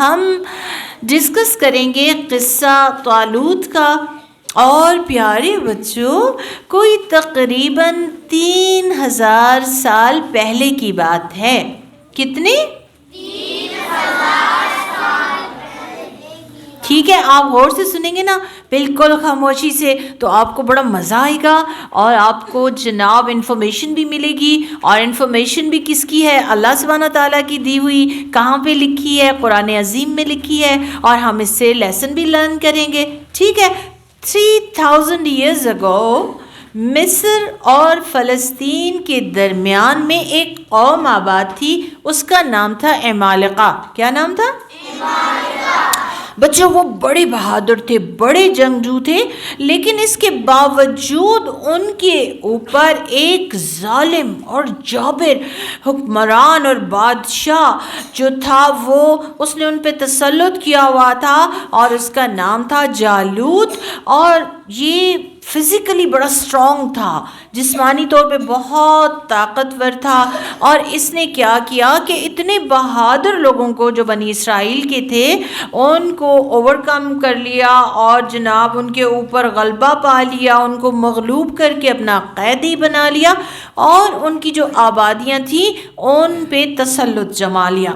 ہم ڈسکس کریں گے قصہ طالوت کا، اور پیارے بچوں کوئی تقریباً 3000 سال پہلے کی بات ہے۔ کتنی؟ 3000 سال پہلے کی۔ ٹھیک ہے، آپ غور سے سنیں گے نا بالکل خاموشی سے، تو آپ کو بڑا مزہ آئے گا، اور آپ کو جناب انفارمیشن بھی ملے گی، اور انفارمیشن بھی کس کی ہے؟ اللہ سبحانہ تعالیٰ کی دی ہوئی۔ کہاں پہ لکھی ہے؟ قرآن عظیم میں لکھی ہے، اور ہم اس سے لیسن بھی لرن کریں گے۔ ٹھیک ہے، 3000 years ago مصر اور فلسطین کے درمیان میں ایک قوم آباد تھی، اس کا نام تھا عمالقہ۔ کیا نام تھا؟ عمالقہ۔ بچوں وہ بڑے بہادر تھے، بڑے جنگجو تھے، لیکن اس کے باوجود ان کے اوپر ایک ظالم اور جابر حکمران اور بادشاہ جو تھا، اس نے ان پہ تسلط کیا ہوا تھا، اور اس کا نام تھا جالوت۔ اور یہ فزیکلی بڑا اسٹرانگ تھا، جسمانی طور پہ بہت طاقتور تھا، اور اس نے کیا کیا کہ اتنے بہادر لوگوں کو جو بنی اسرائیل کے تھے ان کو اوور کم کر لیا، اور جناب ان کے اوپر غلبہ پا لیا، ان کو مغلوب کر کے اپنا قیدی بنا لیا، اور ان کی جو آبادیاں تھیں ان پہ تسلط جما لیا۔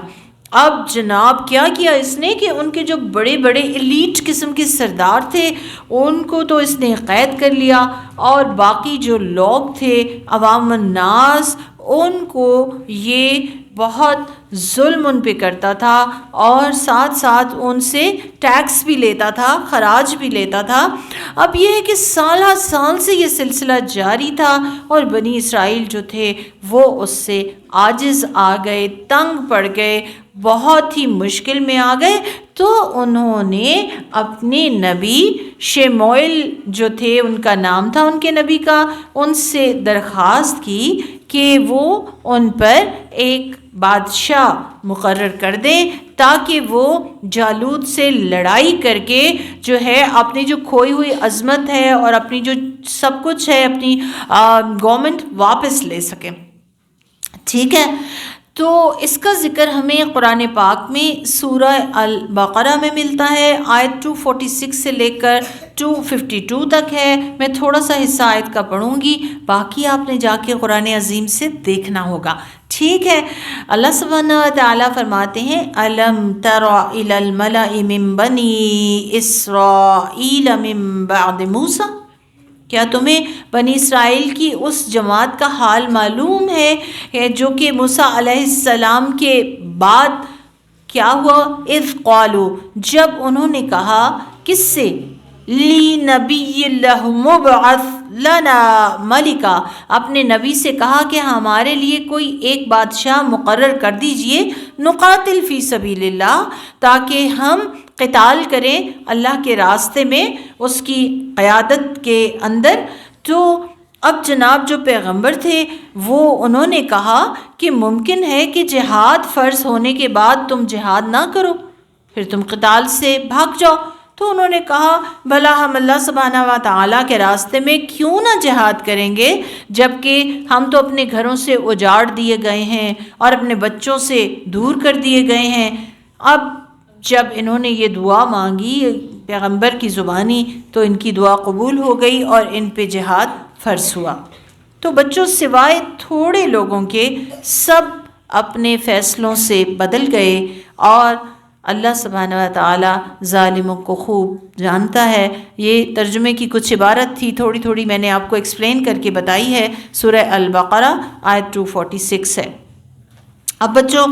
اب جناب کیا کیا اس نے کہ ان کے جو بڑے بڑے ایلیٹ قسم کے سردار تھے ان کو تو اس نے قید کر لیا، اور باقی جو لوگ تھے عوام الناس ان کو یہ بہت ظلم ان پہ کرتا تھا، اور ساتھ ساتھ ان سے ٹیکس بھی لیتا تھا، خراج بھی لیتا تھا۔ اب یہ ہے کہ سالہ سال سے یہ سلسلہ جاری تھا، اور بنی اسرائیل جو تھے وہ اس سے عاجز آ گئے، تنگ پڑ گئے، بہت ہی مشکل میں آ گئے۔ تو انہوں نے اپنے نبی شموئیل جو تھے، ان کا نام تھا ان کے نبی کا، ان سے درخواست کی کہ وہ ان پر ایک بادشاہ مقرر کر دیں، تاکہ وہ جالوت سے لڑائی کر کے جو ہے اپنی جو کھوئی ہوئی عظمت ہے اور اپنی جو سب کچھ ہے، اپنی گورنمنٹ واپس لے سکیں۔ ٹھیک ہے، تو اس کا ذکر ہمیں قرآن پاک میں سورہ البقرہ میں ملتا ہے، آیت 246 سے لے کر 252 تک ہے۔ میں تھوڑا سا حصہ آیت کا پڑھوں گی، باقی آپ نے جا کے قرآن عظیم سے دیکھنا ہوگا۔ ٹھیک ہے، اللہ سبحانہ و تعالیٰ فرماتے ہیں أَلَمْ تَرَ إِلَى الْمَلَإِ مِن بَنِي إِسْرَائِيلَ مِن بَعْدِ مُوسَىٰ، کیا تمہیں بنی اسرائیل کی اس جماعت کا حال معلوم ہے جو کہ موسیٰ علیہ السلام کے بعد کیا ہوا؟ اذ قالوا، جب انہوں نے کہا، کس سے؟ لِنَبِيٍّ لَّهُ مُبْعَثْ لَنَا مَلِكًا، اپنے نبی سے کہا کہ ہمارے لیے کوئی ایک بادشاہ مقرر کر دیجئے، نقاتل فی سبیل اللہ، تاکہ ہم قتال کریں اللہ کے راستے میں اس کی قیادت کے اندر۔ تو اب جناب جو پیغمبر تھے وہ انہوں نے کہا کہ ممکن ہے کہ جہاد فرض ہونے کے بعد تم جہاد نہ کرو، پھر تم قتال سے بھاگ جاؤ۔ تو انہوں نے کہا بھلا ہم اللہ سبحانہ و تعالیٰ کے راستے میں کیوں نہ جہاد کریں گے، جبکہ ہم تو اپنے گھروں سے اجاڑ دیے گئے ہیں اور اپنے بچوں سے دور کر دیے گئے ہیں۔ اب جب انہوں نے یہ دعا مانگی پیغمبر کی زبانی تو ان کی دعا قبول ہو گئی اور ان پہ جہاد فرض ہوا۔ تو بچوں سوائے تھوڑے لوگوں کے سب اپنے فیصلوں سے بدل گئے، اور اللہ سبحانہ و تعالیٰ ظالموں کو خوب جانتا ہے۔ یہ ترجمے کی کچھ عبارت تھی، تھوڑی تھوڑی میں نے آپ کو ایکسپلین کر کے بتائی ہے۔ سورہ البقرہ آیت 246 ہے۔ اب بچوں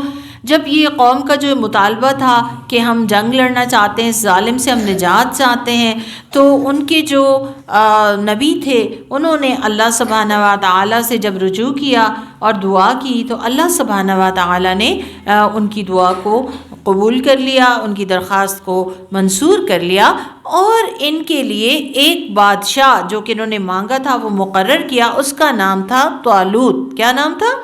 جب یہ قوم کا جو مطالبہ تھا کہ ہم جنگ لڑنا چاہتے ہیں، اس ظالم سے ہم نجات چاہتے ہیں، تو ان کے جو نبی تھے انہوں نے اللہ سبحانہ و تعالیٰ سے جب رجوع کیا اور دعا کی، تو اللہ سبحانہ و تعالیٰ نے ان کی دعا کو قبول کر لیا، ان کی درخواست کو منظور کر لیا، اور ان کے لیے ایک بادشاہ جو کہ انہوں نے مانگا تھا وہ مقرر کیا، اس کا نام تھا طالوت۔ کیا نام تھا؟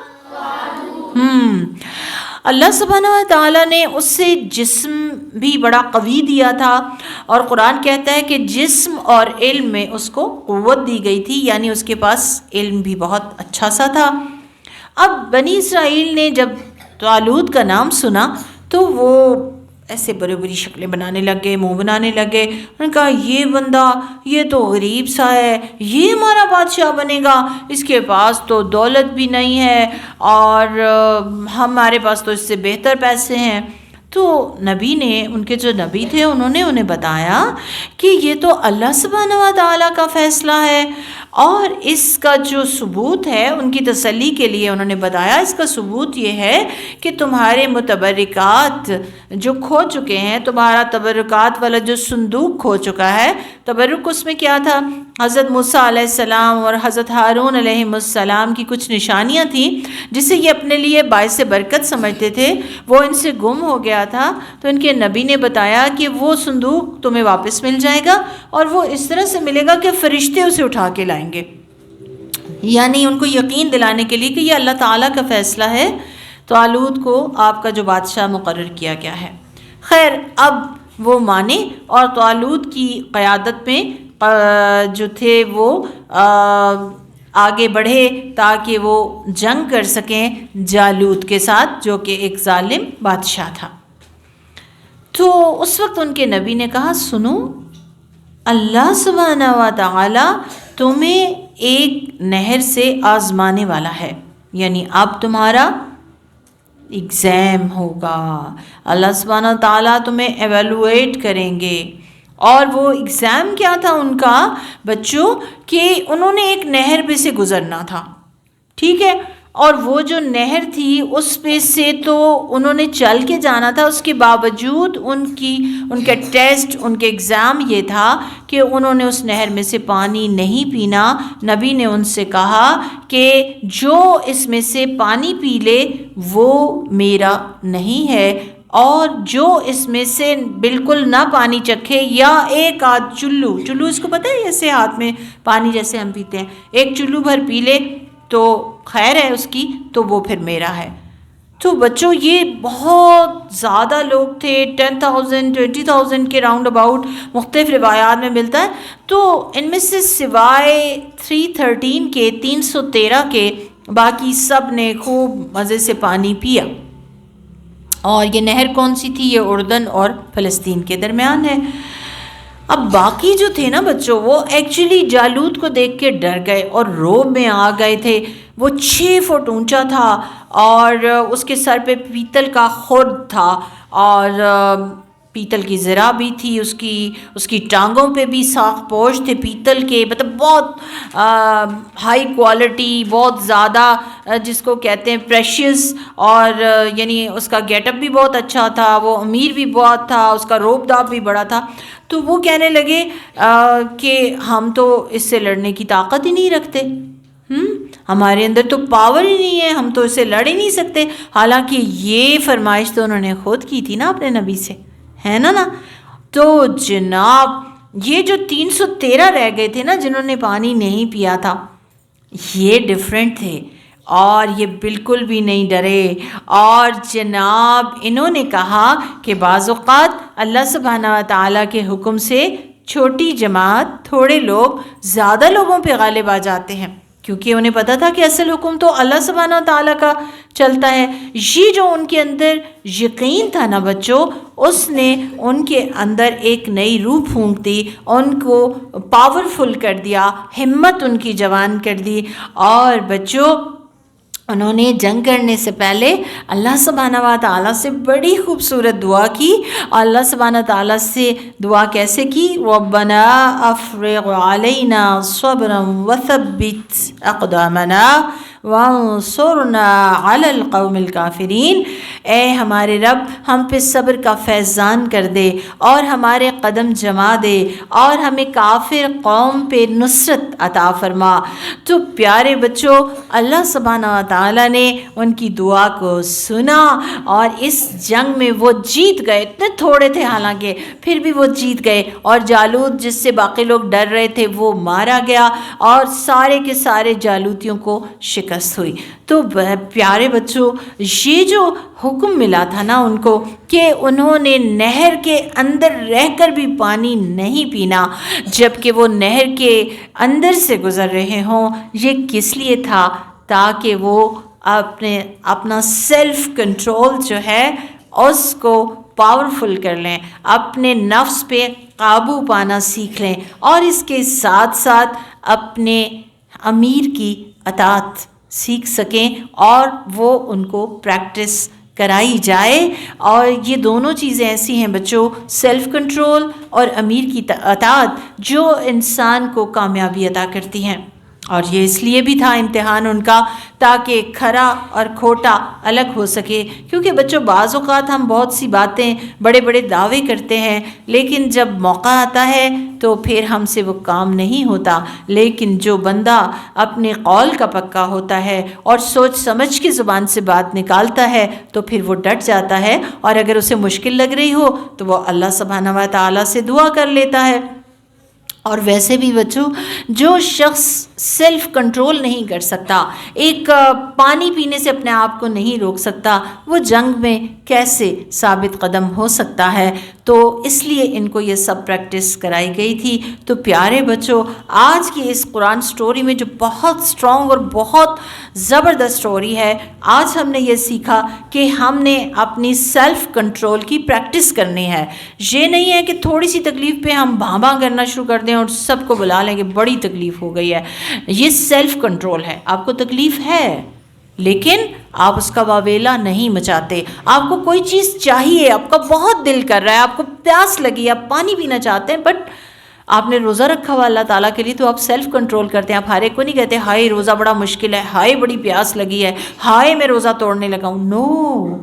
اللہ سبحانہ و تعالیٰ نے اس سے جسم بھی بڑا قوی دیا تھا، اور قرآن کہتا ہے کہ جسم اور علم میں اس کو قوت دی گئی تھی، یعنی اس کے پاس علم بھی بہت اچھا سا تھا۔ اب بنی اسرائیل نے جب طالوت کا نام سنا تو وہ ایسے بڑی بڑی شکلیں بنانے لگے، منہ بنانے لگے. انہوں نے کہا یہ بندہ یہ تو غریب سا ہے، یہ ہمارا بادشاہ بنے گا، اس کے پاس تو دولت بھی نہیں ہے اور ہمارے پاس تو اس سے بہتر پیسے ہیں. تو نبی نے، ان کے جو نبی تھے، انہوں نے انہیں بتایا کہ یہ تو اللہ سبحانہ و تعالیٰ کا فیصلہ ہے، اور اس کا جو ثبوت ہے، ان کی تسلی کے لیے انہوں نے بتایا اس کا ثبوت یہ ہے کہ تمہارے متبرکات جو کھو چکے ہیں، تمہارا تبرکات والا جو صندوق کھو چکا ہے. تبرک اس میں کیا تھا؟ حضرت موسیٰ علیہ السلام اور حضرت ہارون علیہ السلام کی کچھ نشانیاں تھیں جسے یہ اپنے لیے باعث برکت سمجھتے تھے، وہ ان سے گم ہو گیا تھا. تو ان کے نبی نے بتایا کہ وہ صندوق تمہیں واپس مل جائے گا، اور وہ اس طرح سے ملے گا کہ فرشتے اسے اٹھا کے لائیں گے. یعنی ان کو یقین دلانے کے لیے کہ یہ اللہ تعالیٰ کا فیصلہ ہے، طالوت کو آپ کا جو بادشاہ مقرر کیا گیا ہے. خیر، اب وہ مانے اور طالوت کی قیادت میں جو تھے وہ آگے بڑھے تاکہ وہ جنگ کر سکیں جالوت کے ساتھ، جو کہ ایک ظالم بادشاہ تھا. تو اس وقت ان کے نبی نے کہا سنو، اللہ سبحانہ و تعالی تمہیں ایک نہر سے آزمانے والا ہے، یعنی اب تمہارا ایگزام ہوگا، اللہ سبحانہ و تعالیٰ تمہیں ایویلویٹ کریں گے. اور وہ ایگزام کیا تھا ان کا بچوں، کہ انہوں نے ایک نہر پہ سے گزرنا تھا، ٹھیک ہے، اور وہ جو نہر تھی اس پہ سے تو انہوں نے چل کے جانا تھا. اس کے باوجود ان کے ٹیسٹ، ان کے ایگزام یہ تھا کہ انہوں نے اس نہر میں سے پانی نہیں پینا. نبی نے ان سے کہا کہ جو اس میں سے پانی پی لے وہ میرا نہیں ہے، اور جو اس میں سے بالکل نہ پانی چکھے یا ایک آدھ چلو اس کو پتہ ہے، ایسے ہاتھ میں پانی جیسے ہم پیتے ہیں، ایک چلو بھر پی لے تو خیر ہے اس کی، تو وہ پھر میرا ہے. تو بچوں یہ بہت زیادہ لوگ تھے، 10,000 20,000 کے راؤنڈ اباؤٹ مختلف روایات میں ملتا ہے. تو ان میں سے سوائے 313 کے 313 کے باقی سب نے خوب مزے سے پانی پیا. اور یہ نہر کون سی تھی؟ یہ اردن اور فلسطین کے درمیان ہے. اب باقی جو تھے نا بچوں، وہ ایکچولی جالوت کو دیکھ کے ڈر گئے اور روب میں آ گئے تھے. وہ 6 فٹ اونچا تھا اور اس کے سر پہ پیتل کا خود تھا اور پیتل کی زرہ بھی تھی، اس کی ٹانگوں پہ بھی ساخ پوش تھے پیتل کے، مطلب بہت ہائی کوالٹی، بہت زیادہ جس کو کہتے ہیں پریشیس، اور یعنی اس کا گیٹ اپ بھی بہت اچھا تھا، وہ امیر بھی بہت تھا، اس کا روب داب بھی بڑا تھا. تو وہ کہنے لگے کہ ہم تو اس سے لڑنے کی طاقت ہی نہیں رکھتے، ہمارے اندر تو پاور ہی نہیں ہے، ہم تو اس سے لڑ ہی نہیں سکتے. حالانکہ یہ فرمائش تو انہوں نے خود کی تھی نا اپنے نبی سے، ہے نا. تو جناب یہ جو 313 رہ گئے تھے نا جنہوں نے پانی نہیں پیا تھا، یہ ڈیفرنٹ تھے اور یہ بالکل بھی نہیں ڈرے. اور جناب انہوں نے کہا کہ بعض اوقات اللہ سبحانہ و تعالیٰ کے حکم سے چھوٹی جماعت، تھوڑے لوگ زیادہ لوگوں پہ غالب آ جاتے ہیں، کیونکہ انہیں پتا تھا کہ اصل حکم تو اللہ سبحانہ و تعالیٰ کا چلتا ہے. یہ جو ان کے اندر یقین تھا نا بچوں، اس نے ان کے اندر ایک نئی روح پھونک دی، ان کو پاورفل کر دیا، ہمت ان کی جوان کر دی. اور بچوں انہوں نے جنگ کرنے سے پہلے اللہ سبحانہ و تعالیٰ سے بڑی خوبصورت دعا کی. اور اللہ سبحانہ و تعالیٰ سے دعا کیسے کی؟ ربنا افرغ علینا صبرا وثبت اقدامنا وانصرنا علی القوم الکافرین. اے ہمارے رب، ہم پہ صبر کا فیضان کر دے اور ہمارے قدم جما دے اور ہمیں کافر قوم پہ نصرت عطا فرما. تو پیارے بچوں، اللہ سبحانہ و تعالیٰ نے ان کی دعا کو سنا اور اس جنگ میں وہ جیت گئے. اتنے تھوڑے تھے حالانکہ، پھر بھی وہ جیت گئے، اور جالوت جس سے باقی لوگ ڈر رہے تھے وہ مارا گیا اور سارے کے سارے جالوتیوں کو شکست ہوئی. تو پیارے بچوں، یہ جو حکم ملا تھا نا ان کو کہ انہوں نے نہر کے اندر رہ کر بھی پانی نہیں پینا جبکہ وہ نہر کے اندر سے گزر رہے ہوں، یہ کس لیے تھا؟ تاکہ وہ اپنا سیلف کنٹرول جو ہے اس کو پاورفل کر لیں، اپنے نفس پہ قابو پانا سیکھ لیں، اور اس کے ساتھ ساتھ اپنے امیر کی اطاعت سیکھ سکیں اور وہ ان کو پریکٹس کرائی جائے۔ اور یہ دونوں چیزیں ایسی ہیں بچوں، سیلف کنٹرول اور امیر کی اطاعت، جو انسان کو کامیابی عطا کرتی ہیں۔ اور یہ اس لیے بھی تھا امتحان ان کا، تاکہ کھرا اور کھوٹا الگ ہو سکے، کیونکہ بچوں بعض اوقات ہم بہت سی باتیں بڑے بڑے دعوے کرتے ہیں، لیکن جب موقع آتا ہے تو پھر ہم سے وہ کام نہیں ہوتا۔ لیکن جو بندہ اپنے قول کا پکا ہوتا ہے اور سوچ سمجھ کے زبان سے بات نکالتا ہے تو پھر وہ ڈٹ جاتا ہے، اور اگر اسے مشکل لگ رہی ہو تو وہ اللہ سبحانہ و تعالیٰ سے دعا کر لیتا ہے۔ اور ویسے بھی بچوں، جو شخص سیلف کنٹرول نہیں کر سکتا، ایک پانی پینے سے اپنے آپ کو نہیں روک سکتا، وہ جنگ میں کیسے ثابت قدم ہو سکتا ہے؟ تو اس لیے ان کو یہ سب پریکٹس کرائی گئی تھی۔ تو پیارے بچوں، آج کی اس قرآن سٹوری میں جو بہت سٹرونگ اور بہت زبردست سٹوری ہے، آج ہم نے یہ سیکھا کہ ہم نے اپنی سیلف کنٹرول کی پریکٹس کرنی ہے۔ یہ نہیں ہے کہ تھوڑی سی تکلیف پہ ہم بھاں بھاں کرنا شروع کر دیں اور سب کو بلا لیں کہ بڑی تکلیف ہو گئی ہے۔ یہ سیلف کنٹرول ہے، آپ کو تکلیف ہے لیکن آپ اس کا واویلا نہیں مچاتے۔ آپ کو کوئی چیز چاہیے، آپ کا بہت دل کر رہا ہے، آپ کو پیاس لگی ہے، آپ پانی پینا چاہتے ہیں، بٹ آپ نے روزہ رکھا ہوا اللہ تعالیٰ کے لیے، تو آپ سیلف کنٹرول کرتے ہیں۔ آپ ہر ایک کو نہیں کہتے ہائے روزہ بڑا مشکل ہے، ہائے بڑی پیاس لگی ہے، ہائے میں روزہ توڑنے لگا ہوں۔ No,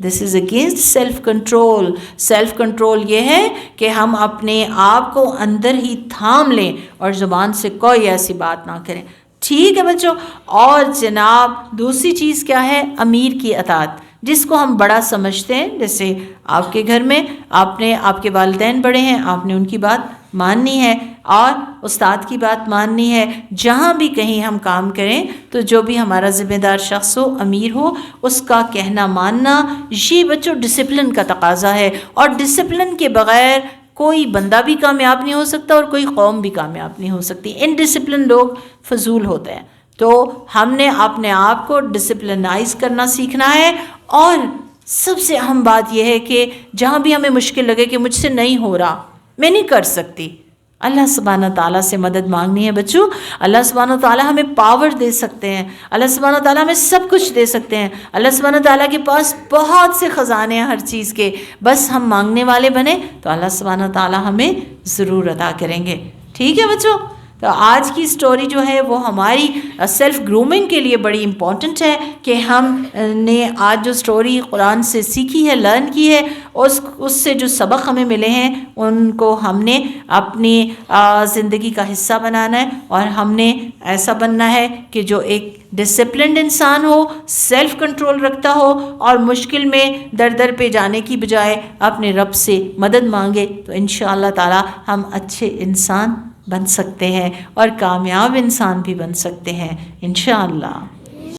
this is against self control. Self control یہ ہے کہ ہم اپنے آپ کو اندر ہی تھام لیں اور زبان سے کوئی ایسی بات نہ کریں۔ ٹھیک ہے بچوں؟ اور جناب دوسری چیز کیا ہے؟ امیر کی اطاعت، جس کو ہم بڑا سمجھتے ہیں۔ جیسے آپ کے گھر میں آپ کے والدین بڑے ہیں، آپ نے ان کی بات ماننی ہے اور استاد کی بات ماننی ہے۔ جہاں بھی کہیں ہم کام کریں تو جو بھی ہمارا ذمہ دار شخص ہو، امیر ہو، اس کا کہنا ماننا، یہ بچوں ڈسپلن کا تقاضا ہے۔ اور ڈسپلن کے بغیر کوئی بندہ بھی کامیاب نہیں ہو سکتا اور کوئی قوم بھی کامیاب نہیں ہو سکتی۔ ان ڈسپلن لوگ فضول ہوتے ہیں۔ تو ہم نے اپنے آپ کو ڈسپلنائز کرنا سیکھنا ہے، اور سب سے اہم بات یہ ہے کہ جہاں بھی ہمیں مشکل لگے کہ مجھ سے نہیں ہو رہا، میں نہیں کر سکتی، اللہ سبحانہ تعالیٰ سے مدد مانگنی ہے بچوں۔ اللہ سبحانہ تعالیٰ ہمیں پاور دے سکتے ہیں، اللہ سبحانہ تعالیٰ ہمیں سب کچھ دے سکتے ہیں، اللہ سبحانہ تعالیٰ کے پاس بہت سے خزانے ہیں ہر چیز کے، بس ہم مانگنے والے بنیں تو اللہ سبحانہ تعالیٰ ہمیں ضرور عطا کریں گے۔ ٹھیک ہے بچوں؟ تو آج کی سٹوری جو ہے وہ ہماری سیلف گرومنگ کے لیے بڑی امپورٹنٹ ہے، کہ ہم نے آج جو سٹوری قرآن سے سیکھی ہے، لرن کی ہے، اس سے جو سبق ہمیں ملے ہیں ان کو ہم نے اپنی زندگی کا حصہ بنانا ہے، اور ہم نے ایسا بننا ہے کہ جو ایک ڈسپلنڈ انسان ہو، سیلف کنٹرول رکھتا ہو، اور مشکل میں در پہ جانے کی بجائے اپنے رب سے مدد مانگے، تو انشاءاللہ تعالی ہم اچھے انسان بن سکتے ہیں اور کامیاب انسان بھی بن سکتے ہیں انشاءاللہ۔